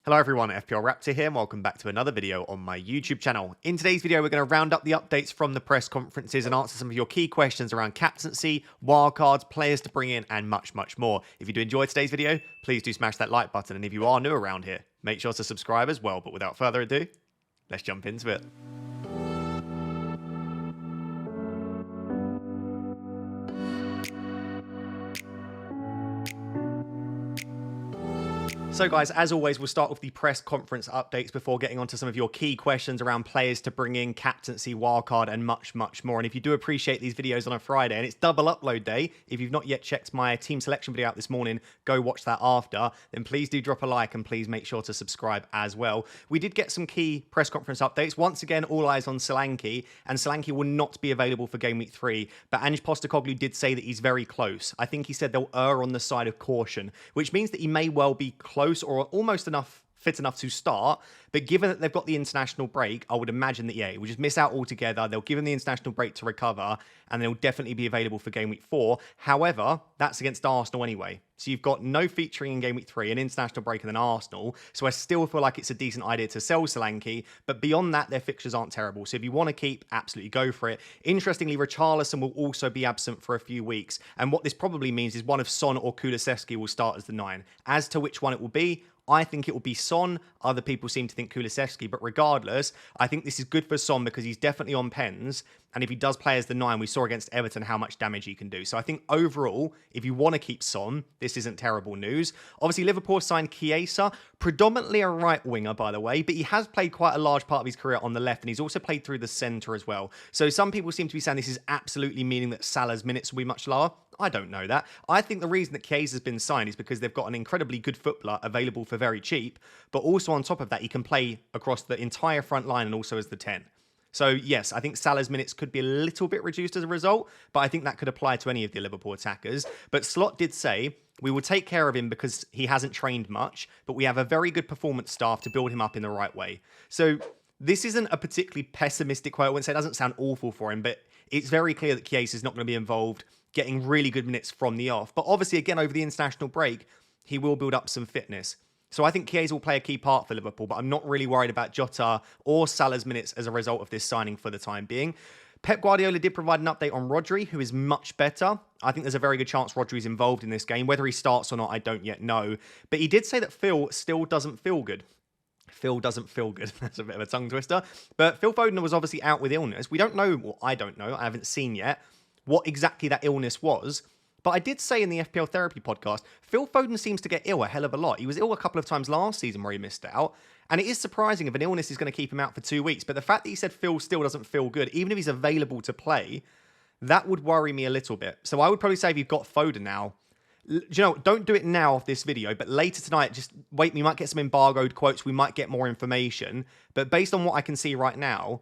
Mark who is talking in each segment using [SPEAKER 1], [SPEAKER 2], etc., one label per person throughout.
[SPEAKER 1] Hello everyone, FPL Raptor here and welcome back to another video on my YouTube channel. In today's video we're going to round up the updates from the press conferences and answer some of your key questions around captaincy, wildcards, players to bring in and much more. If you do enjoy today's video, please do smash that like button, and if you are new around here, make sure to subscribe as well. But without further ado, let's jump into it. So guys, as always, we'll start with the press conference updates before getting onto some of your key questions around players to bring in, captaincy, wildcard, and much more. And if you do appreciate these videos on a Friday, and it's double upload day, if you've not yet checked my team selection video out this morning, go watch that after, then please do drop a like and please make sure to subscribe as well. We did get some key press conference updates. Once again, all eyes on Solanke, and Solanke will not be available for Game Week 3, but Ange Postecoglou did say that he's very close. I think he said they'll err on the side of caution, which means that he may well be close or almost fit enough to start, but given that they've got the international break, I would imagine that, yeah, he will just miss out altogether. They'll give him the international break to recover, and they'll definitely be available for Game Week 4. However, that's against Arsenal anyway. So you've got no featuring in Game Week 3, an international break, and then Arsenal. So I still feel like it's a decent idea to sell Solanke, but beyond that, their fixtures aren't terrible. So if you want to keep, absolutely go for it. Interestingly, Richarlison will also be absent for a few weeks, and what this probably means is one of Son or Kulusevski will start as the 9. As to which one it will be, I think it will be Son. Other people seem to think Kulusevski, but regardless, I think this is good for Son because he's definitely on pens. And if he does play as the 9, we saw against Everton how much damage he can do. So I think overall, if you want to keep Son, this isn't terrible news. Obviously, Liverpool signed Chiesa, predominantly a right winger, by the way, but he has played quite a large part of his career on the left, and he's also played through the centre as well. So some people seem to be saying this is absolutely meaning that Salah's minutes will be much lower. I don't know that. I think the reason that Chiesa's been signed is because they've got an incredibly good footballer available for very cheap, but also on top of that, he can play across the entire front line and also as the 10. So yes, I think Salah's minutes could be a little bit reduced as a result, but I think that could apply to any of the Liverpool attackers. But Slot did say, we will take care of him because he hasn't trained much, but we have a very good performance staff to build him up in the right way. So this isn't a particularly pessimistic quote. I wouldn't say it doesn't sound awful for him, but it's very clear that Chiesa's not going to be involved, getting really good minutes from the off. But obviously, again, over the international break, he will build up some fitness. So I think Chiesa will play a key part for Liverpool, but I'm not really worried about Jota or Salah's minutes as a result of this signing for the time being. Pep Guardiola did provide an update on Rodri, who is much better. I think there's a very good chance Rodri's involved in this game. Whether he starts or not, I don't yet know. But he did say that Phil still doesn't feel good. Phil doesn't feel good. That's a bit of a tongue twister. But Phil Foden was obviously out with illness. We don't know, well, I don't know, I haven't seen yet what exactly that illness was. But I did say in the FPL Therapy podcast, Phil Foden seems to get ill a hell of a lot. He was ill a couple of times last season where he missed out. And it is surprising if an illness is going to keep him out for 2 weeks. But the fact that he said Phil still doesn't feel good, even if he's available to play, that would worry me a little bit. So I would probably say if you've got Foden now, you know, don't do it now off this video, but later tonight, just wait. We might get some embargoed quotes. We might get more information. But based on what I can see right now,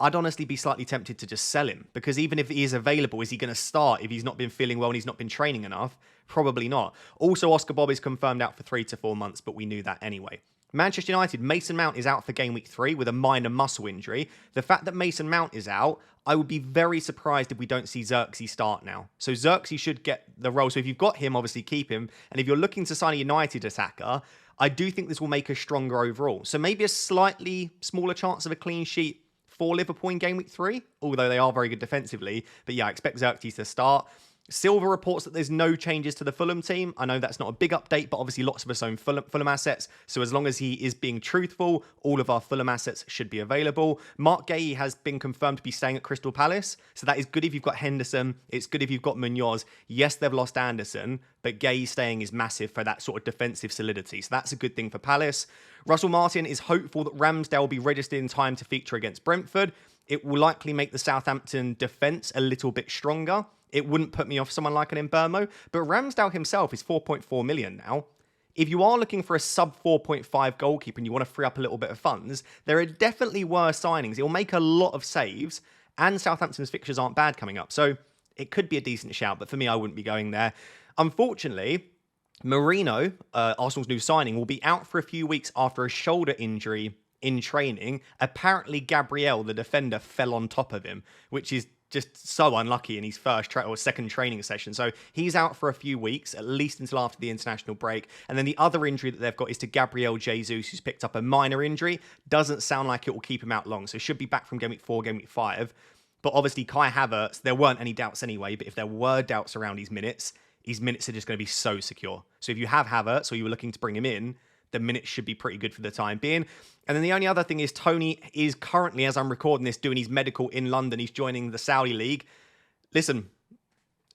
[SPEAKER 1] I'd honestly be slightly tempted to just sell him, because even if he is available, is he going to start if he's not been feeling well and he's not been training enough? Probably not. Also, Oscar Bob is confirmed out for 3 to 4 months, but we knew that anyway. Manchester United, Mason Mount is out for Game Week 3 with a minor muscle injury. The fact that Mason Mount is out, I would be very surprised if we don't see Xerxes start now. So Xerxes should get the role. So if you've got him, obviously keep him. And if you're looking to sign a United attacker, I do think this will make us stronger overall. So maybe a slightly smaller chance of a clean sheet for Liverpool in Game Week 3, although they are very good defensively. But yeah, I expect Xerxes to start. Silva reports that there's no changes to the Fulham team. I know that's not a big update, but obviously lots of us own Fulham assets. So as long as he is being truthful, all of our Fulham assets should be available. Mark Gay has been confirmed to be staying at Crystal Palace. So that is good if you've got Henderson. It's good if you've got Munoz. Yes, they've lost Anderson, but Gay staying is massive for that sort of defensive solidity. So that's a good thing for Palace. Russell Martin is hopeful that Ramsdale will be registered in time to feature against Brentford. It will likely make the Southampton defence a little bit stronger. It wouldn't put me off someone like an Mbeumo, but Ramsdale himself is 4.4 million now. If you are looking for a sub 4.5 goalkeeper and you want to free up a little bit of funds, there are definitely worse signings. It will make a lot of saves, and Southampton's fixtures aren't bad coming up. So it could be a decent shout, but for me, I wouldn't be going there. Unfortunately, Marino, Arsenal's new signing, will be out for a few weeks after a shoulder injury in training. Apparently, Gabriel, the defender, fell on top of him, which is just so unlucky in his first or second training session. So he's out for a few weeks, at least until after the international break. And then the other injury that they've got is to Gabriel Jesus, who's picked up a minor injury. Doesn't sound like it will keep him out long. So should be back from game week 4, game week 5. But obviously Kai Havertz, there weren't any doubts anyway. But if there were doubts around his minutes are just going to be so secure. So if you have Havertz or you were looking to bring him in, the minutes should be pretty good for the time being. And then the only other thing is Tony is currently, as I'm recording this, doing his medical in London. He's joining the Saudi League. Listen,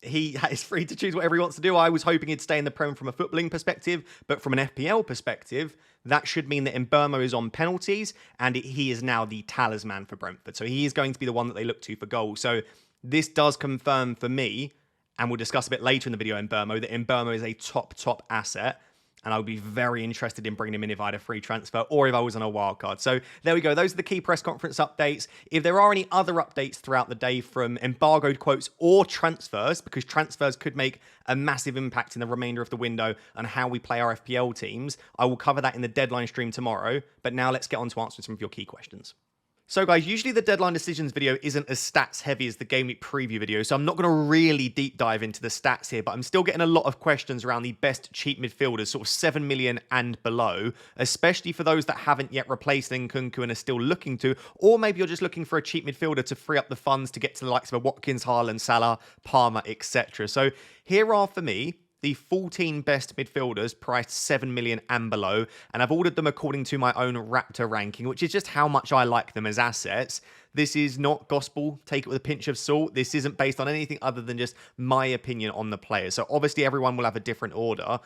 [SPEAKER 1] he is free to choose whatever he wants to do. I was hoping he'd stay in the Prem from a footballing perspective, but from an FPL perspective, that should mean that Mbeumo is on penalties, and he is now the talisman for Brentford. So he is going to be the one that they look to for goals. So this does confirm for me, and we'll discuss a bit later in the video, Mbeumo, that Mbeumo is a top asset. And I would be very interested in bringing him in if I had a free transfer or if I was on a wildcard. So there we go. Those are the key press conference updates. If there are any other updates throughout the day from embargoed quotes or transfers, because transfers could make a massive impact in the remainder of the window on how we play our FPL teams, I will cover that in the deadline stream tomorrow. But now let's get on to answering some of your key questions. So guys, usually the deadline decisions video isn't as stats heavy as the game week preview video, so I'm not going to really deep dive into the stats here, but I'm still getting a lot of questions around the best cheap midfielders, sort of 7 million and below, especially for those that haven't yet replaced Nkunku and are still looking to, or maybe you're just looking for a cheap midfielder to free up the funds to get to the likes of a Watkins, Haaland, Salah, Palmer, etc. So here are, for me, the 14 best midfielders priced 7 million and below, and I've ordered them according to my own Raptor ranking, which is just how much I like them as assets. This is not gospel, take it with a pinch of salt. This isn't based on anything other than just my opinion on the players. So obviously everyone will have a different order,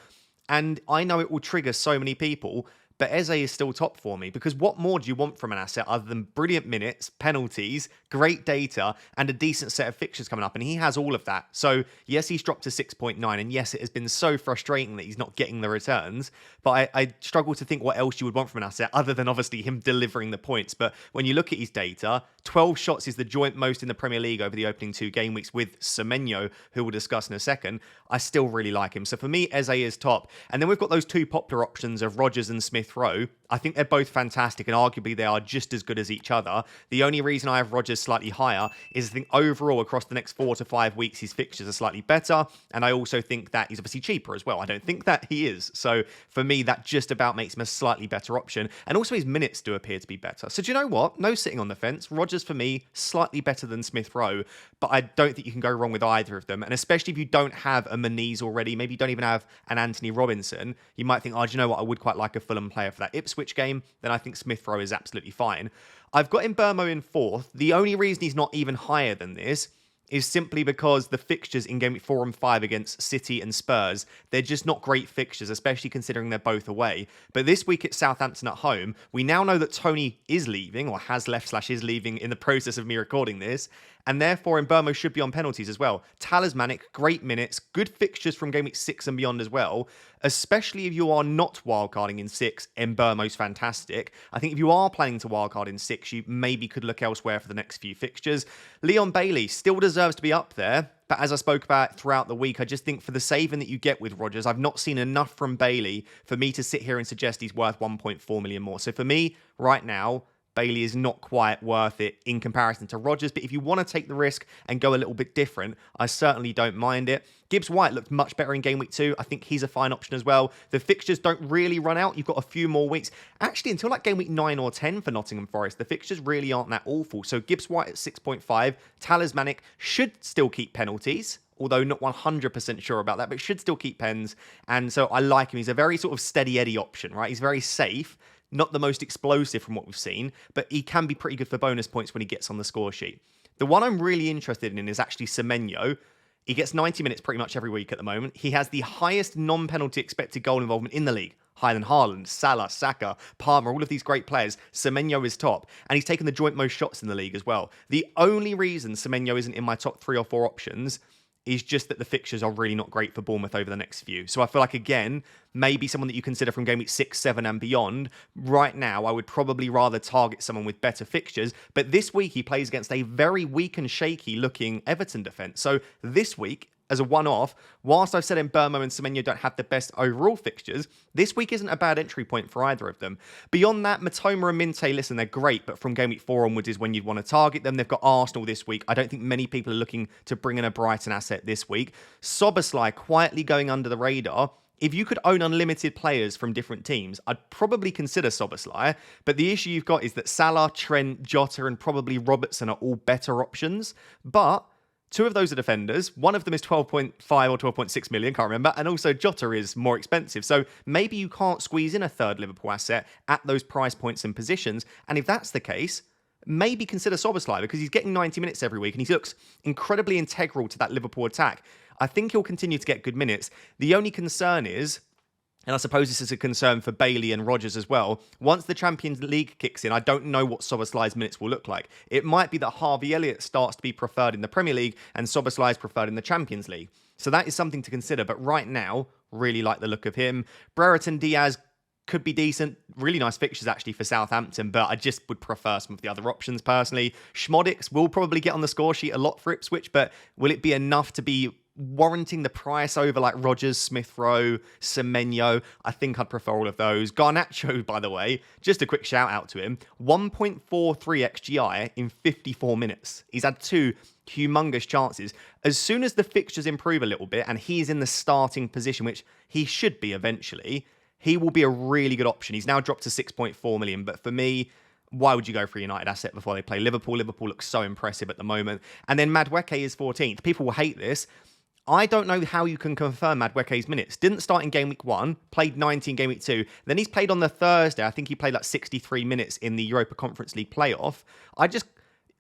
[SPEAKER 1] and I know it will trigger so many people, but Eze is still top for me, because what more do you want from an asset other than brilliant minutes, penalties, great data, and a decent set of fixtures coming up? And he has all of that. So yes, he's dropped to 6.9, and yes, it has been so frustrating that he's not getting the returns, but I struggle to think what else you would want from an asset other than obviously him delivering the points. But when you look at his data, 12 shots is the joint most in the Premier League over the opening 2 game weeks with Semenyo, who we'll discuss in a second. I still really like him. So for me, Eze is top. And then we've got those 2 popular options of Rodgers and Smith Rowe. I think they're both fantastic, and arguably they are just as good as each other. The only reason I have Rodgers slightly higher is I think overall across the next 4 to 5 weeks, his fixtures are slightly better. And I also think that he's obviously cheaper as well. I don't think that he is. So for me, that just about makes him a slightly better option. And also his minutes do appear to be better. So do you know what? No sitting on the fence. Rodgers for me, slightly better than Smith Rowe, but I don't think you can go wrong with either of them. And especially if you don't have a Menez already, maybe you don't even have an Anthony Robinson, you might think, oh, do you know what? I would quite like a Fulham player for that Ipswich game. Then I think Smith Rowe is absolutely fine. I've got Mbeumo in 4th. The only reason he's not even higher than this is simply because the fixtures in game week 4 and 5 against City and Spurs, they're just not great fixtures, especially considering they're both away. But this week it's Southampton at home. We now know that Tony is leaving, or has left / is leaving in the process of me recording this, and therefore Mbeumo should be on penalties as well. Talismanic, great minutes, good fixtures from game week 6 and beyond as well, especially if you are not wildcarding in 6, Mbeumo's fantastic. I think if you are planning to wildcard in 6, you maybe could look elsewhere for the next few fixtures. Leon Bailey still deserves to be up there, but as I spoke about throughout the week, I just think for the saving that you get with Rodgers, I've not seen enough from Bailey for me to sit here and suggest he's worth 1.4 million more. So for me, right now, Bailey is not quite worth it in comparison to Rodgers. But if you want to take the risk and go a little bit different, I certainly don't mind it. Gibbs White looked much better in game week 2. I think he's a fine option as well. The fixtures don't really run out. You've got a few more weeks. Actually, until like game week 9 or 10 for Nottingham Forest, the fixtures really aren't that awful. So Gibbs White at 6.5. Talismanic should still keep penalties, although not 100% sure about that, but should still keep pens. And so I like him. He's a very sort of steady Eddie option, right? He's very safe. Not the most explosive from what we've seen, but he can be pretty good for bonus points when he gets on the score sheet. The one I'm really interested in is actually Semenyo. He gets 90 minutes pretty much every week at the moment. He has the highest non-penalty expected goal involvement in the league. Higher than Haaland, Salah, Saka, Palmer, all of these great players. Semenyo is top. And he's taken the joint most shots in the league as well. The only reason Semenyo isn't in my top 3 or 4 options is just that the fixtures are really not great for Bournemouth over the next few. So I feel like, again, maybe someone that you consider from game week 6, 7 and beyond. Right now, I would probably rather target someone with better fixtures. But this week, he plays against a very weak and shaky looking Everton defence. So this week, as a one-off, whilst I've said Mbeumo and Semenyo don't have the best overall fixtures, this week isn't a bad entry point for either of them. Beyond that, Matoma and Minte, listen, they're great, but from game week 4 onwards is when you'd want to target them. They've got Arsenal this week. I don't think many people are looking to bring in a Brighton asset this week. Szoboszlai quietly going under the radar. If you could own unlimited players from different teams, I'd probably consider Szoboszlai. But the issue you've got is that Salah, Trent, Jota, and probably Robertson are all better options. But 2 of those are defenders. One of them is 12.5 or 12.6 million, can't remember. And also Jota is more expensive. So maybe you can't squeeze in a third Liverpool asset at those price points and positions. And if that's the case, maybe consider Szoboszlai because he's getting 90 minutes every week and he looks incredibly integral to that Liverpool attack. I think he'll continue to get good minutes. The only concern is, and I suppose this is a concern for Bailey and Rodgers as well, once the Champions League kicks in, I don't know what Szoboszlai's minutes will look like. It might be that Harvey Elliott starts to be preferred in the Premier League and Szoboszlai is preferred in the Champions League. So that is something to consider. But right now, really like the look of him. Brereton Diaz could be decent. Really nice fixtures actually for Southampton, but I just would prefer some of the other options personally. Schmodix will probably get on the score sheet a lot for Ipswich, but will it be enough to be warranting the price over like Rodgers, Smith Rowe, Semenyo? I think I'd prefer all of those. Garnacho, by the way, just a quick shout out to him. 1.43 XGI in 54 minutes. He's had 2 humongous chances. As soon as the fixtures improve a little bit and he's in the starting position, which he should be eventually, he will be a really good option. He's now dropped to 6.4 million, but for me, why would you go for a United asset before they play Liverpool? Liverpool looks so impressive at the moment. And then Madueke is 14th. People will hate this. I don't know how you can confirm Madueke's minutes. Didn't start in game week 1, played 90 in game week 2. Then he's played on the Thursday. I think he played like 63 minutes in the Europa Conference League playoff.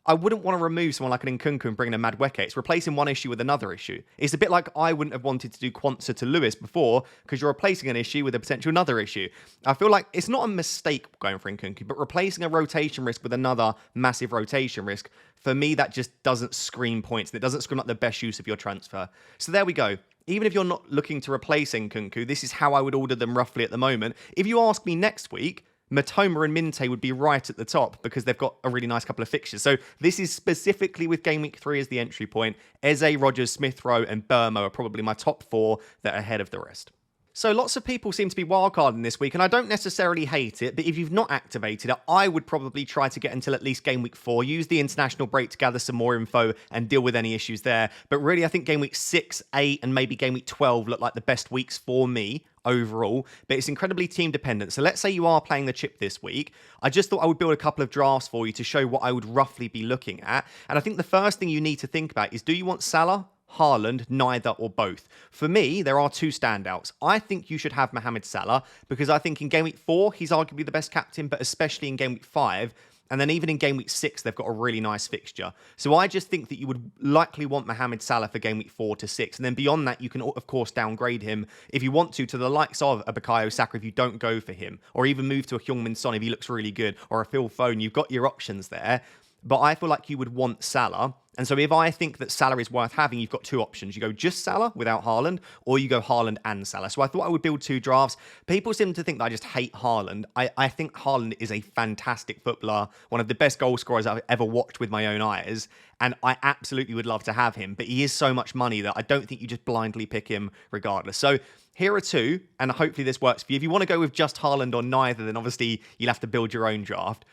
[SPEAKER 1] I wouldn't want to remove someone like an Nkunku and bring in a Madueke. It's replacing one issue with another issue. It's a bit like I wouldn't have wanted to do Quansah to Lewis before because you're replacing an issue with a potential another issue. I feel like it's not a mistake going for Nkunku, but replacing a rotation risk with another massive rotation risk, for me, that just doesn't scream points. It doesn't scream like the best use of your transfer. So there we go. Even if you're not looking to replace Nkunku, this is how I would order them roughly at the moment. If you ask me next week, Matoma and Minte would be right at the top because they've got a really nice couple of fixtures. So this is specifically with Game Week 3 as the entry point. Eze, Rodgers, Smith Rowe and Mbeumo are probably my top 4 that are ahead of the rest. So lots of people seem to be wildcarding this week, and I don't necessarily hate it, but if you've not activated it, I would probably try to get until at least game week 4, use the international break to gather some more info and deal with any issues there. But really, I think game week 6, 8, and maybe game week 12 look like the best weeks for me overall, but it's incredibly team dependent. So let's say you are playing the chip this week. I just thought I would build a couple of drafts for you to show what I would roughly be looking at. And I think the first thing you need to think about is, do you want Salah, Haaland, neither or both? For me, there are 2 standouts. I think you should have Mohamed Salah because I think in game week 4, he's arguably the best captain, but especially in game week 5, and then even in game week 6, they've got a really nice fixture. So I just think that you would likely want Mohamed Salah for game week 4 to 6. And then beyond that, you can, of course, downgrade him if you want to the likes of a Bukayo Saka if you don't go for him, or even move to a Heung-min Son if he looks really good, or a Phil Foden. You've got your options there. But I feel like you would want Salah. And so if I think that Salah is worth having, you've got 2 options. You go just Salah without Haaland, or you go Haaland and Salah. So I thought I would build 2 drafts. People seem to think that I just hate Haaland. I think Haaland is a fantastic footballer, one of the best goal scorers I've ever watched with my own eyes. And I absolutely would love to have him. But he is so much money that I don't think you just blindly pick him regardless. So here are 2, and hopefully this works for you. If you want to go with just Haaland or neither, then obviously you'll have to build your own draft.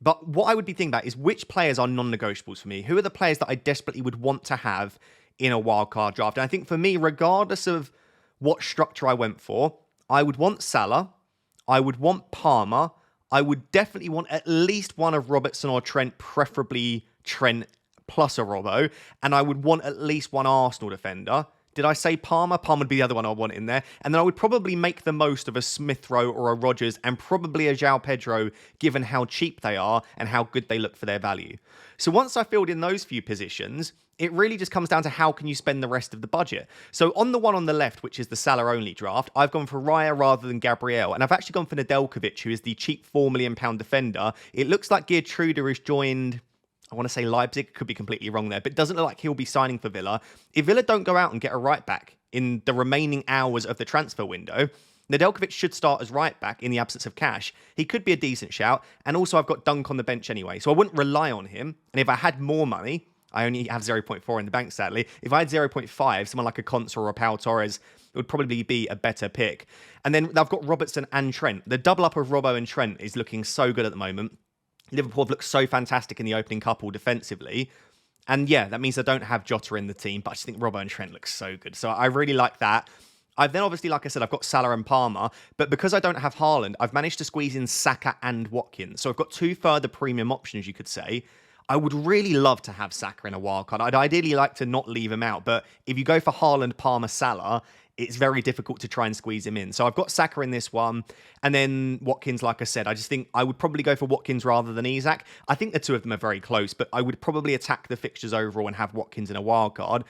[SPEAKER 1] But what I would be thinking about is which players are non-negotiables for me. Who are the players that I desperately would want to have in a wildcard draft? And I think for me, regardless of what structure I went for, I would want Salah, I would want Palmer, I would definitely want at least one of Robertson or Trent, preferably Trent plus a Robbo, and I would want at least one Arsenal defender. Did I say Palmer? Palmer would be the other one I want in there. And then I would probably make the most of a Smith Rowe or a Rodgers and probably a João Pedro, given how cheap they are and how good they look for their value. So once I filled in those few positions, it really just comes down to how can you spend the rest of the budget. So on the one on the left, which is the Salah-only draft, I've gone for Raya rather than Gabriel. And I've actually gone for Nedeljkovic, who is the cheap £4 million defender. It looks like Geertruida has joined, I want to say Leipzig, could be completely wrong there, but it doesn't look like he'll be signing for Villa. If Villa don't go out and get a right back in the remaining hours of the transfer window, Nedeljkovic should start as right back in the absence of cash. He could be a decent shout. And also I've got Dunk on the bench anyway, so I wouldn't rely on him. And if I had more money, I only have 0.4 in the bank, sadly. If I had 0.5, someone like a Consa or a Pau Torres, it would probably be a better pick. And then I've got Robertson and Trent. The double up of Robbo and Trent is looking so good at the moment. Liverpool have looked so fantastic in the opening couple defensively. And yeah, that means I don't have Jota in the team, but I just think Robbo and Trent look so good. So I really like that. I've then obviously, like I said, I've got Salah and Palmer, but because I don't have Haaland, I've managed to squeeze in Saka and Watkins. So I've got two further premium options, you could say. I would really love to have Saka in a wildcard. I'd ideally like to not leave him out, but if you go for Haaland, Palmer, Salah, it's very difficult to try and squeeze him in. So I've got Saka in this one, and then Watkins, like I said, I just think I would probably go for Watkins rather than Isak. I think the two of them are very close, but I would probably attack the fixtures overall and have Watkins in a wildcard.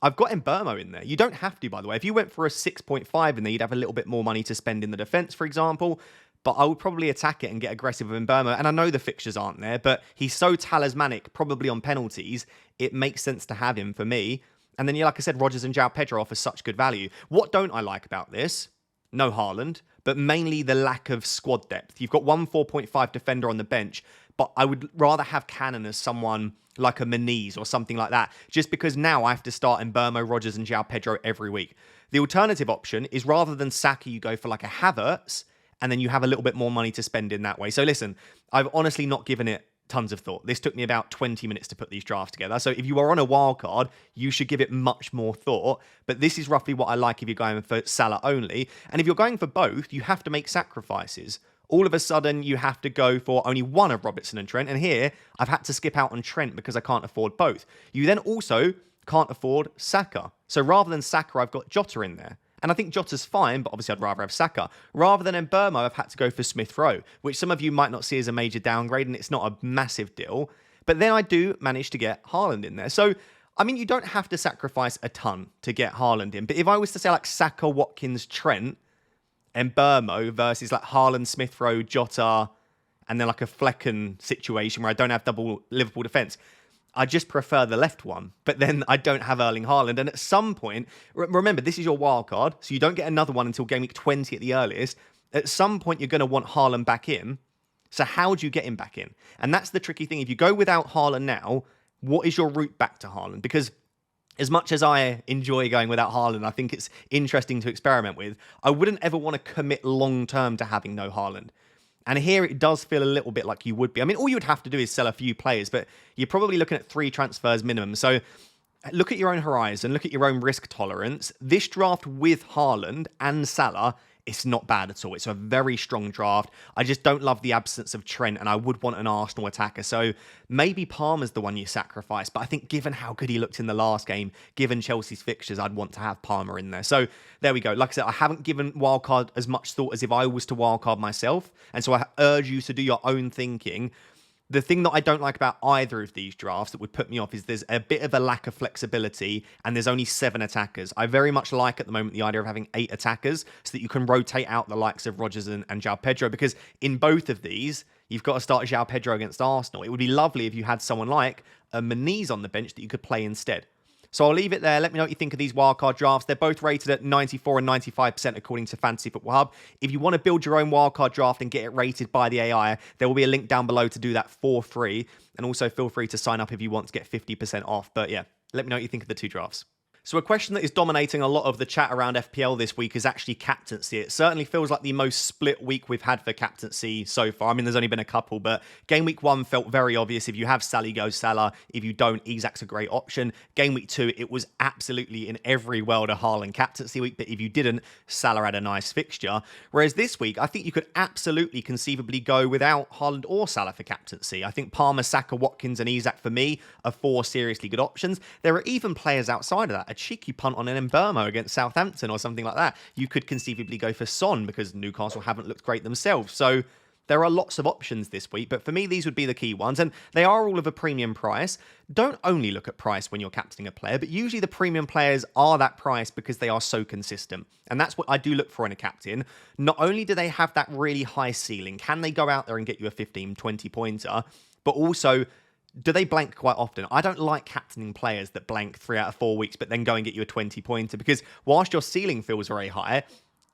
[SPEAKER 1] I've got Mbeumo in there. You don't have to, by the way. If you went for a 6.5 in there, you'd have a little bit more money to spend in the defence, for example. But I would probably attack it and get aggressive with Mbeumo. And I know the fixtures aren't there, but he's so talismanic, probably on penalties, it makes sense to have him for me. And then, yeah, like I said, Rodgers and João Pedro offer such good value. What don't I like about this? No Haaland, but mainly the lack of squad depth. You've got one 4.5 defender on the bench, but I would rather have Cannon as someone like a Menez or something like that, just because now I have to start Mbeumo, Rodgers and João Pedro every week. The alternative option is rather than Saka, you go for like a Havertz, and then you have a little bit more money to spend in that way. So listen, I've honestly not given it tons of thought. This took me about 20 minutes to put these drafts together. So if you are on a wild card, you should give it much more thought. But this is roughly what I like if you're going for Salah only. And if you're going for both, you have to make sacrifices. All of a sudden, you have to go for only one of Robertson and Trent. And here, I've had to skip out on Trent because I can't afford both. You then also can't afford Saka. So rather than Saka, I've got Jota in there. And I think Jota's fine, but obviously I'd rather have Saka. Rather than Mbeumo, I've had to go for Smith Rowe, which some of you might not see as a major downgrade, and it's not a massive deal. But then I do manage to get Haaland in there. So, I mean, you don't have to sacrifice a ton to get Haaland in. But if I was to say like Saka, Watkins, Trent, Mbeumo versus like Haaland, Smith Rowe, Jota, and then like a Flecken situation where I don't have double Liverpool defence, I just prefer the left one, but then I don't have Erling Haaland. And at some point, remember, this is your wild card, so you don't get another one until game week 20 at the earliest. At some point, you're going to want Haaland back in. So how do you get him back in? And that's the tricky thing. If you go without Haaland now, what is your route back to Haaland? Because as much as I enjoy going without Haaland, I think it's interesting to experiment with, I wouldn't ever want to commit long-term to having no Haaland. And here it does feel a little bit like you would be. I mean, all you would have to do is sell a few players, but you're probably looking at 3 transfers minimum. So look at your own horizon, look at your own risk tolerance. This draft with Haaland and Salah, it's not bad at all. It's a very strong draft. I just don't love the absence of Trent, and I would want an Arsenal attacker. So maybe Palmer's the one you sacrifice. But I think given how good he looked in the last game, given Chelsea's fixtures, I'd want to have Palmer in there. So there we go. Like I said, I haven't given wildcard as much thought as if I was to wildcard myself. And so I urge you to do your own thinking. The thing that I don't like about either of these drafts that would put me off is there's a bit of a lack of flexibility and there's only 7 attackers. I very much like at the moment the idea of having 8 attackers so that you can rotate out the likes of Rodgers and João Pedro, because in both of these, you've got to start João Pedro against Arsenal. It would be lovely if you had someone like a Menez on the bench that you could play instead. So I'll leave it there. Let me know what you think of these wildcard drafts. They're both rated at 94 and 95% according to Fantasy Football Hub. If you want to build your own wildcard draft and get it rated by the AI, there will be a link down below to do that for free. And also feel free to sign up if you want to get 50% off. But yeah, let me know what you think of the 2 drafts. So a question that is dominating a lot of the chat around FPL this week is actually captaincy. It certainly feels like the most split week we've had for captaincy so far. I mean, there's only been a couple, but game week 1 felt very obvious. If you have Sally, go Salah. If you don't, Isak's a great option. Game week 2, it was absolutely in every world a Haaland captaincy week, but if you didn't, Salah had a nice fixture. Whereas this week, I think you could absolutely conceivably go without Haaland or Salah for captaincy. I think Palmer, Saka, Watkins and Isak for me are 4 seriously good options. There are even players outside of that. A cheeky punt on an Mbeumo against Southampton or something like that. You could conceivably go for Son because Newcastle haven't looked great themselves. So there are lots of options this week, but for me, these would be the key ones, and they are all of a premium price. Don't only look at price when you're captaining a player, but usually the premium players are that price because they are so consistent, and that's what I do look for in a captain. Not only do they have that really high ceiling, can they go out there and get you a 15, 20 pointer, but also, do they blank quite often? I don't like captaining players that blank 3 out of 4 weeks, but then go and get you a 20 pointer, because whilst your ceiling feels very high,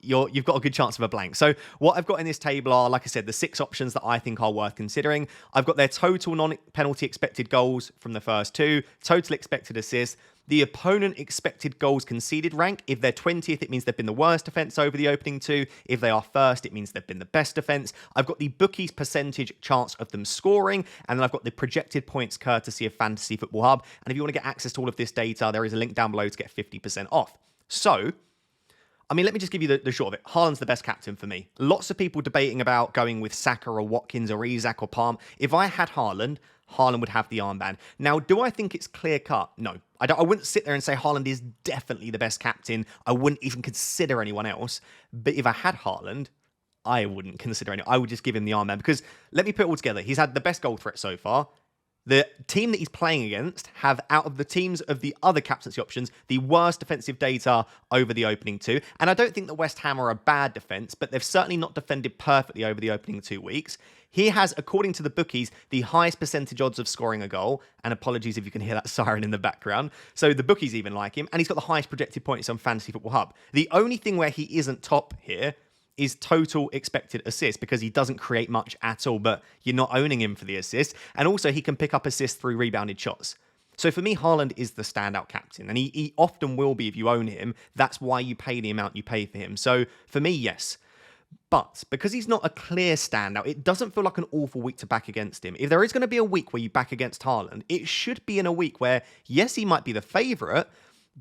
[SPEAKER 1] you've got a good chance of a blank. So what I've got in this table are, like I said, the 6 options that I think are worth considering. I've got their total non-penalty expected goals from the first 2, total expected assists, the opponent expected goals conceded rank. If they're 20th, it means they've been the worst defence over the opening 2. If they are first, it means they've been the best defence. I've got the bookies percentage chance of them scoring, and then I've got the projected points courtesy of Fantasy Football Hub. And if you want to get access to all of this data, there is a link down below to get 50% off. So, I mean, let me just give you the short of it. Haaland's the best captain for me. Lots of people debating about going with Saka or Watkins or Isak or Palm. If I had Haaland would have the armband. Now, do I think it's clear-cut? No. I wouldn't sit there and say Haaland is definitely the best captain. I wouldn't even consider anyone else. But if I had Haaland, I wouldn't consider anyone. I would just give him the armband. Because, let me put it all together. He's had the best goal threat so far. The team that he's playing against have, out of the teams of the other captaincy options, the worst defensive data over the opening 2. And I don't think that West Ham are a bad defence, but they've certainly not defended perfectly over the opening 2 weeks. He has, according to the bookies, the highest percentage odds of scoring a goal. And apologies if you can hear that siren in the background. So the bookies even like him. And he's got the highest projected points on Fantasy Football Hub. The only thing where he isn't top here is total expected assists, because he doesn't create much at all, but you're not owning him for the assists. And also he can pick up assists through rebounded shots. So for me, Haaland is the standout captain, and he often will be if you own him. That's why you pay the amount you pay for him. So for me, yes. But because he's not a clear standout, it doesn't feel like an awful week to back against him. If there is going to be a week where you back against Haaland, it should be in a week where, yes, he might be the favourite,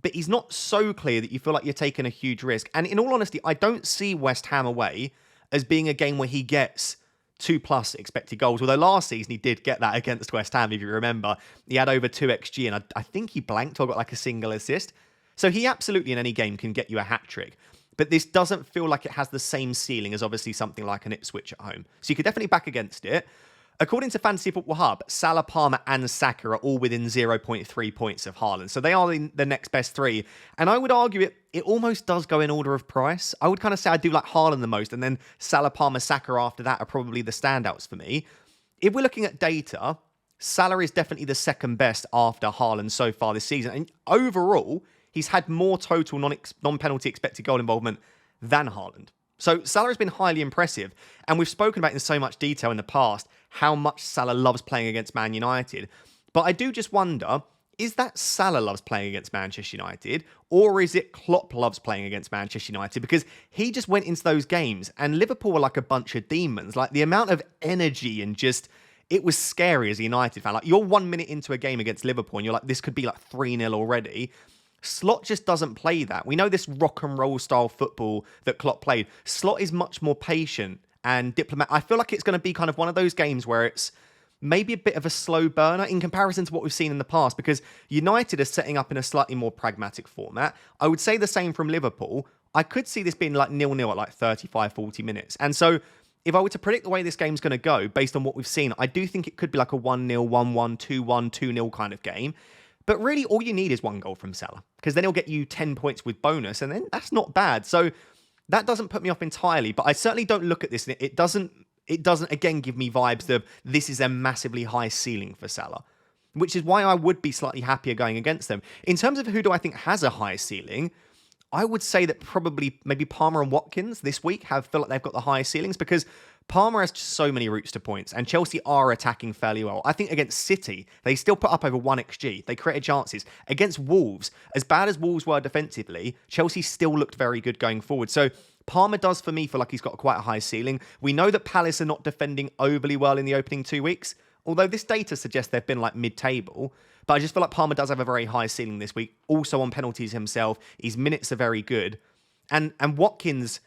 [SPEAKER 1] but he's not so clear that you feel like you're taking a huge risk. And in all honesty, I don't see West Ham away as being a game where he gets 2+ expected goals. Although last season he did get that against West Ham, if you remember. He had over 2 XG, and I think he blanked or got like a single assist. So he absolutely in any game can get you a hat-trick. But this doesn't feel like it has the same ceiling as obviously something like an Ipswich at home. So you could definitely back against it. According to Fantasy Football Hub, Salah, Palmer and Saka are all within 0.3 points of Haaland. So they are the next best 3. And I would argue it almost does go in order of price. I would kind of say I do like Haaland the most, and then Salah, Palmer, Saka after that are probably the standouts for me. If we're looking at data, Salah is definitely the second best after Haaland so far this season. And overall, he's had more total non-penalty expected goal involvement than Haaland. So Salah has been highly impressive, and we've spoken about in so much detail in the past how much Salah loves playing against Man United. But I do just wonder, is that Salah loves playing against Manchester United, or is it Klopp loves playing against Manchester United? Because he just went into those games, and Liverpool were like a bunch of demons. Like, the amount of energy and just... it was scary as a United fan. Like, you're 1 minute into a game against Liverpool, and you're like, this could be like 3-0 already. Slot just doesn't play that. We know this rock and roll style football that Klopp played. Slot is much more patient and diplomatic. I feel like it's going to be kind of one of those games where it's maybe a bit of a slow burner in comparison to what we've seen in the past, because United are setting up in a slightly more pragmatic format. I would say the same from Liverpool. I could see this being like 0-0 at like 35, 40 minutes. And so if I were to predict the way this game's going to go based on what we've seen, I do think it could be like a 1-0, 1-1, 2-1, 2-0 kind of game. But really, all you need is 1 goal from Salah, because then he'll get you 10 points with bonus, and then that's not bad. So that doesn't put me off entirely, but I certainly don't look at this, and it doesn't again give me vibes of this is a massively high ceiling for Salah, which is why I would be slightly happier going against them. In terms of who do I think has a high ceiling, I would say that probably maybe Palmer and Watkins this week feel like they've got the highest ceilings, because Palmer has just so many routes to points, and Chelsea are attacking fairly well. I think against City, they still put up over 1 XG. They created chances. Against Wolves, as bad as Wolves were defensively, Chelsea still looked very good going forward. So Palmer does, for me, feel like he's got quite a high ceiling. We know that Palace are not defending overly well in the opening 2 weeks, although this data suggests they've been like mid-table. But I just feel like Palmer does have a very high ceiling this week. Also on penalties himself. His minutes are very good. And Watkins,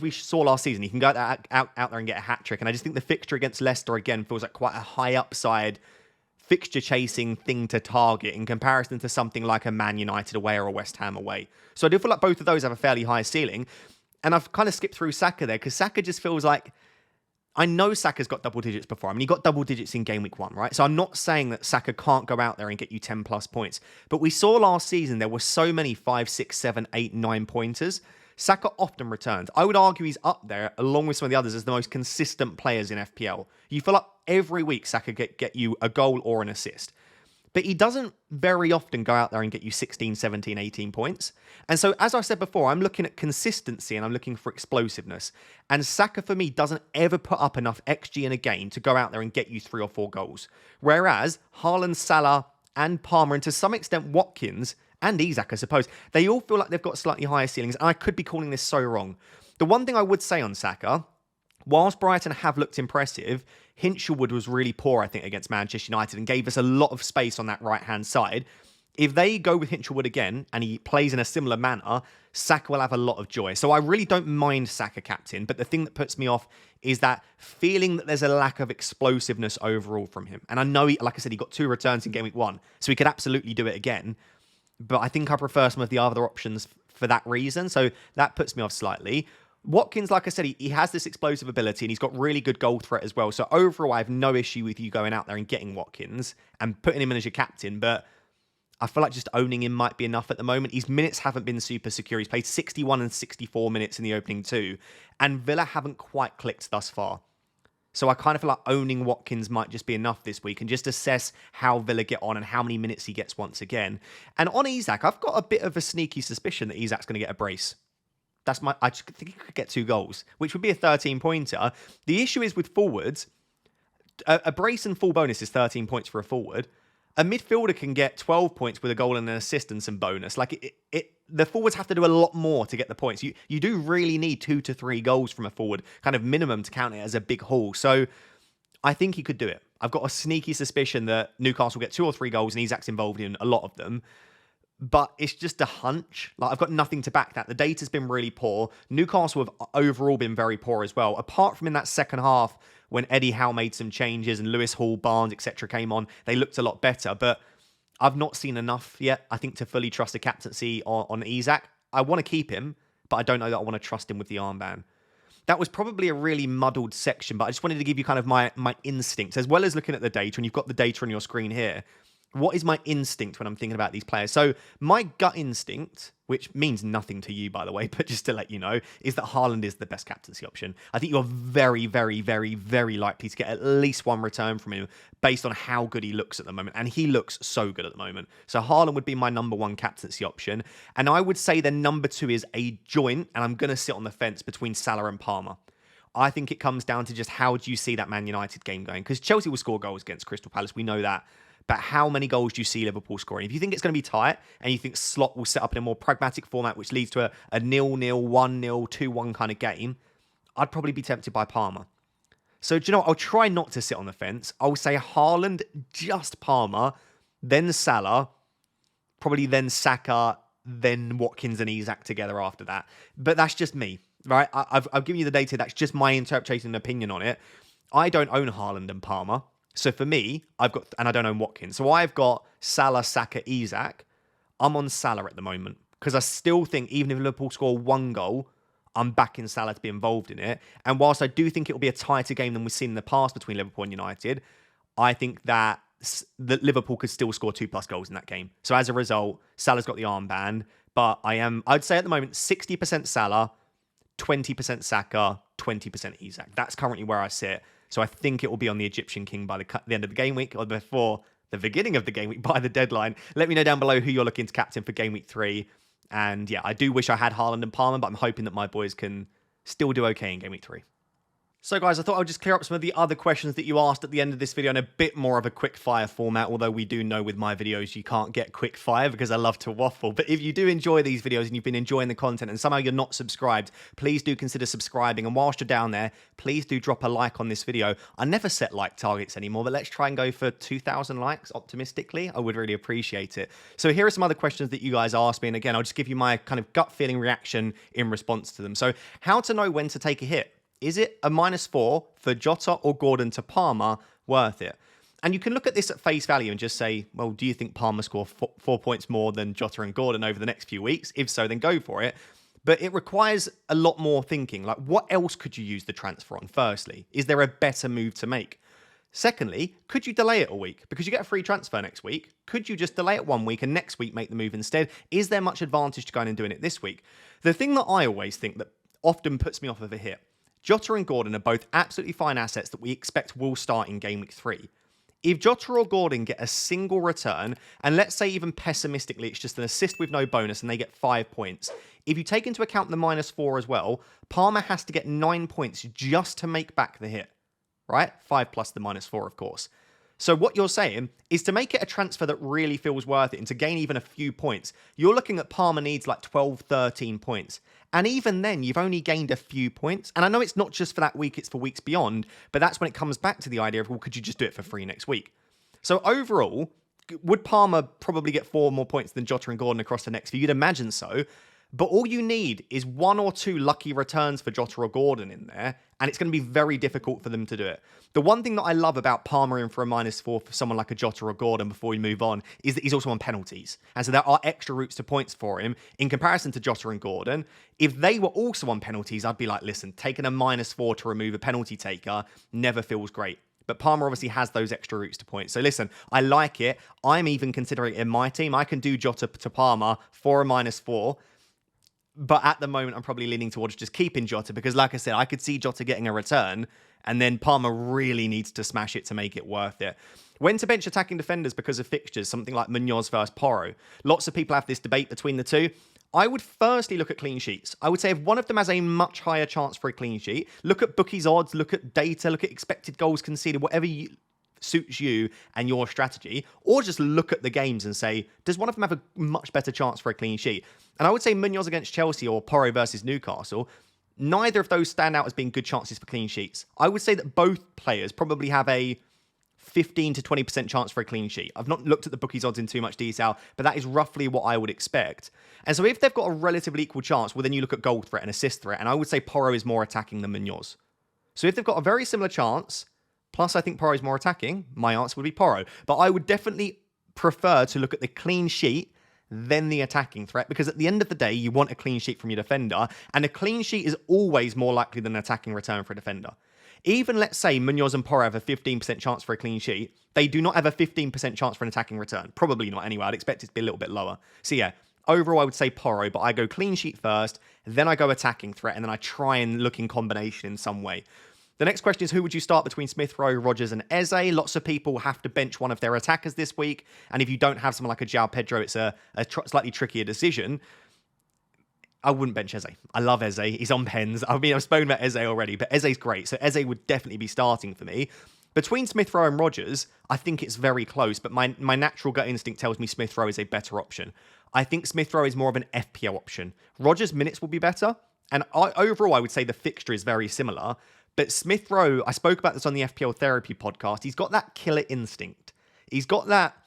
[SPEAKER 1] we saw last season, he can go out there and get a hat-trick. And I just think the fixture against Leicester, again, feels like quite a high upside fixture-chasing thing to target in comparison to something like a Man United away or a West Ham away. So I do feel like both of those have a fairly high ceiling. And I've kind of skipped through Saka there, because Saka just feels like... I know Saka's got double digits before. I mean, he got double digits in game week 1, right? So I'm not saying that Saka can't go out there and get you 10 plus points. But we saw last season there were so many 5, 6, 7, 8, 9 pointers. Saka often returns. I would argue he's up there, along with some of the others, as the most consistent players in FPL. You feel like every week Saka get you a goal or an assist. but he doesn't very often go out there and get you 16, 17, 18 points. And so, as I said before, I'm looking at consistency and I'm looking for explosiveness. And Saka, for me, doesn't ever put up enough XG in a game to go out there and get you 3 or 4 goals. Whereas Haaland, Salah, and Palmer, and to some extent Watkins, and Isak, I suppose, they all feel like they've got slightly higher ceilings. And I could be calling this so wrong. The one thing I would say on Saka, whilst Brighton have looked impressive, Hinchelwood was really poor, I think, against Manchester United and gave us a lot of space on that right-hand side. If they go with Hinchelwood again and he plays in a similar manner, Saka will have a lot of joy. So I really don't mind Saka captain, but the thing that puts me off is that feeling that there's a lack of explosiveness overall from him. And I know, like I said, he got 2 returns in Game Week 1, so he could absolutely do it again. But I think I prefer some of the other options for that reason. So that puts me off slightly. Watkins, like I said, he has this explosive ability and he's got really good goal threat as well. So overall, I have no issue with you going out there and getting Watkins and putting him in as your captain. But I feel like just owning him might be enough at the moment. His minutes haven't been super secure. He's played 61 and 64 minutes in the opening 2. And Villa haven't quite clicked thus far. So I kind of feel like owning Watkins might just be enough this week and just assess how Villa get on and how many minutes he gets once again. And on Isak, I've got a bit of a sneaky suspicion that Isak's going to get a brace. I just think he could get 2 goals, which would be a 13-pointer. The issue is with forwards, a brace and full bonus is 13 points for a forward. A midfielder can get 12 points with a goal and an assist and some bonus. Like the forwards have to do a lot more to get the points. You do really need 2 to 3 goals from a forward, kind of minimum, to count it as a big haul. So I think he could do it. I've got a sneaky suspicion that Newcastle will get 2 or 3 goals and Isak's involved in a lot of them. But it's just a hunch. Like, I've got nothing to back that. The data's been really poor. Newcastle have overall been very poor as well. Apart from in that second half when Eddie Howe made some changes and Lewis Hall, Barnes, etc. came on, they looked a lot better. But I've not seen enough yet, I think, to fully trust a captaincy on Isak. I want to keep him, but I don't know that I want to trust him with the armband. That was probably a really muddled section, but I just wanted to give you kind of my instincts, as well as looking at the data, and you've got the data on your screen here. What is my instinct when I'm thinking about these players? So my gut instinct, which means nothing to you, by the way, but just to let you know, is that Haaland is the best captaincy option. I think you're very, very, very, very likely to get at least 1 return from him based on how good he looks at the moment. And he looks so good at the moment. So Haaland would be my number 1 captaincy option. And I would say the number 2 is a joint, and I'm going to sit on the fence between Salah and Palmer. I think it comes down to just how do you see that Man United game going? Because Chelsea will score goals against Crystal Palace. We know that. But how many goals do you see Liverpool scoring? If you think it's going to be tight and you think Slot will set up in a more pragmatic format, which leads to a 0-0, 1-0, 2-1 kind of game, I'd probably be tempted by Palmer. So, do you know what? I'll try not to sit on the fence. I'll say Haaland, just Palmer, then Salah, probably then Saka, then Watkins and Isak together after that. But that's just me, right? I've given you the data. That's just my interpretation and opinion on it. I don't own Haaland and Palmer. So for me, and I don't own Watkins. So I've got Salah, Saka, Isak. I'm on Salah at the moment because I still think even if Liverpool score 1 goal, I'm backing Salah to be involved in it. And whilst I do think it will be a tighter game than we've seen in the past between Liverpool and United, I think that Liverpool could still score 2+ goals in that game. So as a result, Salah's got the armband, but I'd say at the moment, 60% Salah, 20% Saka, 20% Isak. That's currently where I sit. So I think it will be on the Egyptian King by the end of the game week, or before the beginning of the game week, by the deadline. Let me know down below who you're looking to captain for game week 3. And yeah, I do wish I had Haaland and Palmer, but I'm hoping that my boys can still do okay in game week 3. So guys, I thought I would just clear up some of the other questions that you asked at the end of this video in a bit more of a quick fire format, although we do know with my videos you can't get quick fire because I love to waffle. But if you do enjoy these videos and you've been enjoying the content and somehow you're not subscribed, please do consider subscribing. And whilst you're down there, please do drop a like on this video. I never set like targets anymore, but let's try and go for 2,000 likes optimistically. I would really appreciate it. So here are some other questions that you guys asked me. And again, I'll just give you my kind of gut feeling reaction in response to them. So how to know when to take a hit. Is it a -4 for Jota or Gordon to Palmer worth it? And you can look at this at face value and just say, well, do you think Palmer score 4 points more than Jota and Gordon over the next few weeks? If so, then go for it. But it requires a lot more thinking. Like, what else could you use the transfer on, firstly? Is there a better move to make? Secondly, could you delay it a week? Because you get a free transfer next week. Could you just delay it 1 week and next week make the move instead? Is there much advantage to going and doing it this week? The thing that I always think that often puts me off of a hit, Jota and Gordon are both absolutely fine assets that we expect will start in game week 3. If Jota or Gordon get a single return, and let's say even pessimistically, it's just an assist with no bonus and they get 5 points. If you take into account the -4 as well, Palmer has to get 9 points just to make back the hit, right? 5 plus the -4, of course. So what you're saying is to make it a transfer that really feels worth it and to gain even a few points, you're looking at Palmer needs like 12, 13 points. And even then, you've only gained a few points. And I know it's not just for that week, it's for weeks beyond, but that's when it comes back to the idea of, well, could you just do it for free next week? So overall, would Palmer probably get 4 more points than Jota and Gordon across the next few? You'd imagine so. But all you need is 1 or 2 lucky returns for Jota or Gordon in there, and it's going to be very difficult for them to do it. The one thing that I love about Palmer in for a -4 for someone like a Jota or Gordon before we move on is that he's also on penalties. And so there are extra routes to points for him in comparison to Jota and Gordon. If they were also on penalties, I'd be like, listen, taking a -4 to remove a penalty taker never feels great. But Palmer obviously has those extra routes to points. So listen, I like it. I'm even considering it in my team. I can do Jota to Palmer for a -4. But at the moment, I'm probably leaning towards just keeping Jota because, like I said, I could see Jota getting a return and then Palmer really needs to smash it to make it worth it. When to bench attacking defenders because of fixtures, something like Munoz versus Porro. Lots of people have this debate between the two. I would firstly look at clean sheets. I would say if one of them has a much higher chance for a clean sheet, look at bookies odds, look at data, look at expected goals conceded, whatever suits you and your strategy, or just look at the games and say, does one of them have a much better chance for a clean sheet? And I would say Munoz against Chelsea or Porro versus Newcastle, neither of those stand out as being good chances for clean sheets. I would say that both players probably have a 15 to 20% chance for a clean sheet. I've not looked at the bookies odds in too much detail, but that is roughly what I would expect. And so if they've got a relatively equal chance, well, then you look at goal threat and assist threat, and I would say Porro is more attacking than Munoz. So if they've got a very similar chance, plus I think Porro is more attacking, my answer would be Porro. But I would definitely prefer to look at the clean sheet than the attacking threat, because at the end of the day, you want a clean sheet from your defender, and a clean sheet is always more likely than an attacking return for a defender. Even let's say Munoz and Porro have a 15% chance for a clean sheet, they do not have a 15% chance for an attacking return. Probably not anyway. I'd expect it to be a little bit lower. So yeah, overall I would say Porro, but I go clean sheet first, then I go attacking threat, and then I try and look in combination in some way. The next question is, who would you start between Smith Rowe, Rodgers, and Eze? Lots of people have to bench one of their attackers this week, and if you don't have someone like a João Pedro, it's a slightly trickier decision. I wouldn't bench Eze. I love Eze. He's on pens. I mean, I've spoken about Eze already, but Eze's great, so Eze would definitely be starting for me. Between Smith Rowe and Rodgers, I think it's very close, but my natural gut instinct tells me Smith Rowe is a better option. I think Smith Rowe is more of an FPL option. Rodgers' minutes will be better, and overall, I would say the fixture is very similar. But Smith Rowe, I spoke about this on the FPL Therapy podcast. He's got that killer instinct. He's got that,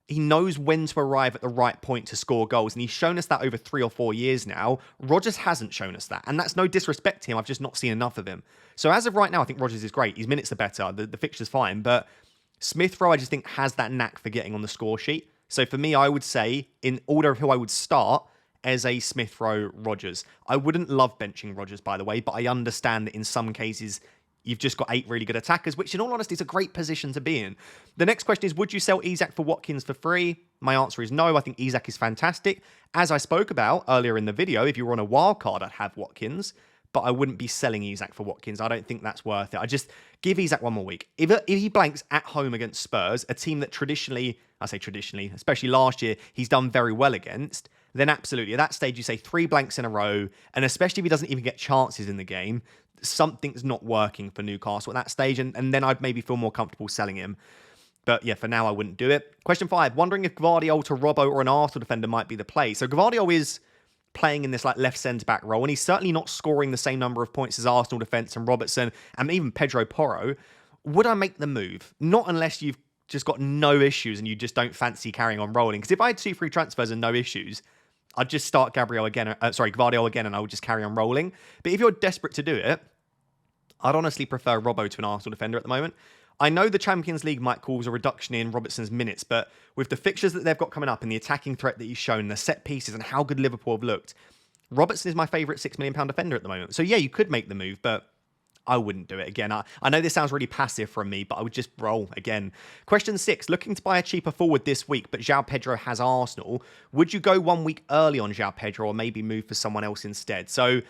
[SPEAKER 1] he knows when to arrive at the right point to score goals. And he's shown us that over 3 or 4 years now. Rodgers hasn't shown us that. And that's no disrespect to him. I've just not seen enough of him. So as of right now, I think Rodgers is great. His minutes are better. The fixture's fine. But Smith Rowe, I just think, has that knack for getting on the score sheet. So for me, I would say, in order of who I would start, Eze, Smith Rowe, Rodgers. I wouldn't love benching Rodgers, by the way, but I understand that in some cases you've just got 8 really good attackers, which in all honesty is a great position to be in. The next question is, would you sell Isak for Watkins for free? My answer is no. I think Isak is fantastic. As I spoke about earlier in the video, if you were on a wild card, I'd have Watkins, but I wouldn't be selling Isak for Watkins. I don't think that's worth it. I just give Isak one more week. If he blanks at home against Spurs, a team that traditionally, I say traditionally, especially last year, he's done very well against, then absolutely. At that stage, you say 3 blanks in a row, and especially if he doesn't even get chances in the game, something's not working for Newcastle at that stage, and then I'd maybe feel more comfortable selling him. But yeah, for now, I wouldn't do it. Question 5, wondering if Gvardiol to Robbo or an Arsenal defender might be the play. So Gvardiol is playing in this like left centre-back role, and he's certainly not scoring the same number of points as Arsenal defence and Robertson, and even Pedro Porro. Would I make the move? Not unless you've just got no issues and you just don't fancy carrying on rolling. Because if I had 2 free transfers and no issues, I'd just start Gvardiol again, and I would just carry on rolling. But if you're desperate to do it, I'd honestly prefer Robbo to an Arsenal defender at the moment. I know the Champions League might cause a reduction in Robertson's minutes, but with the fixtures that they've got coming up and the attacking threat that he's shown, the set pieces and how good Liverpool have looked, Robertson is my favourite £6 million defender at the moment. So yeah, you could make the move, but I wouldn't do it again. I know this sounds really passive from me, but I would just roll again. Question 6, looking to buy a cheaper forward this week, but João Pedro has Arsenal. Would you go 1 week early on João Pedro or maybe move for someone else instead? So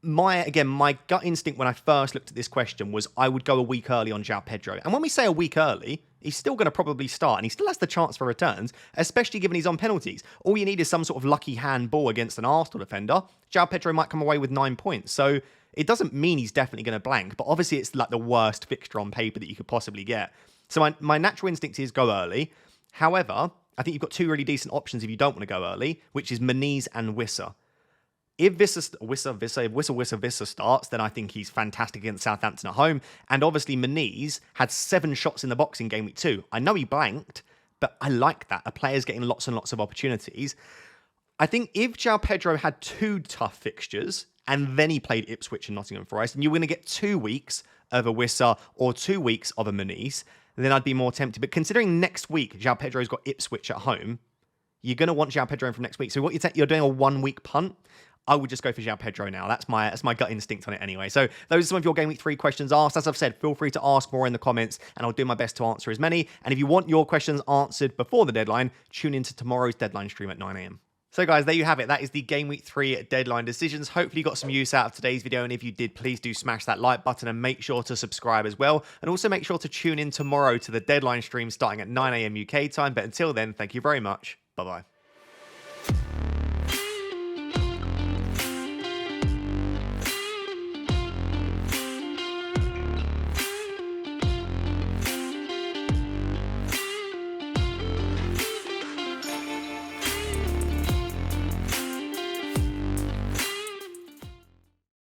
[SPEAKER 1] my gut instinct when I first looked at this question was I would go a week early on João Pedro. And when we say a week early, he's still going to probably start and he still has the chance for returns, especially given he's on penalties. All you need is some sort of lucky handball against an Arsenal defender. João Pedro might come away with 9 points. So it doesn't mean he's definitely going to blank, but obviously it's like the worst fixture on paper that you could possibly get. So my natural instinct is go early. However, I think you've got 2 really decent options if you don't want to go early, which is Moniz and Wissa. If Wissa starts, then I think he's fantastic against Southampton at home. And obviously, Moniz had 7 shots in the box in Game Week 2. I know he blanked, but I like that. A player's getting lots and lots of opportunities. I think if João Pedro had 2 tough fixtures, and then he played Ipswich and Nottingham Forest, and you're going to get 2 weeks of a Wissa or 2 weeks of a Moniz, then I'd be more tempted. But considering next week, João Pedro's got Ipswich at home, you're going to want João Pedro in from next week. So what you're doing a 1-week punt, I would just go for João Pedro now. That's my gut instinct on it anyway. So those are some of your Game Week 3 questions asked. As I've said, feel free to ask more in the comments and I'll do my best to answer as many. And if you want your questions answered before the deadline, tune into tomorrow's deadline stream at 9 AM. So guys, there you have it. That is the Game Week 3 deadline decisions. Hopefully you got some use out of today's video. And if you did, please do smash that like button and make sure to subscribe as well. And also make sure to tune in tomorrow to the deadline stream starting at 9 AM UK time. But until then, thank you very much. Bye-bye.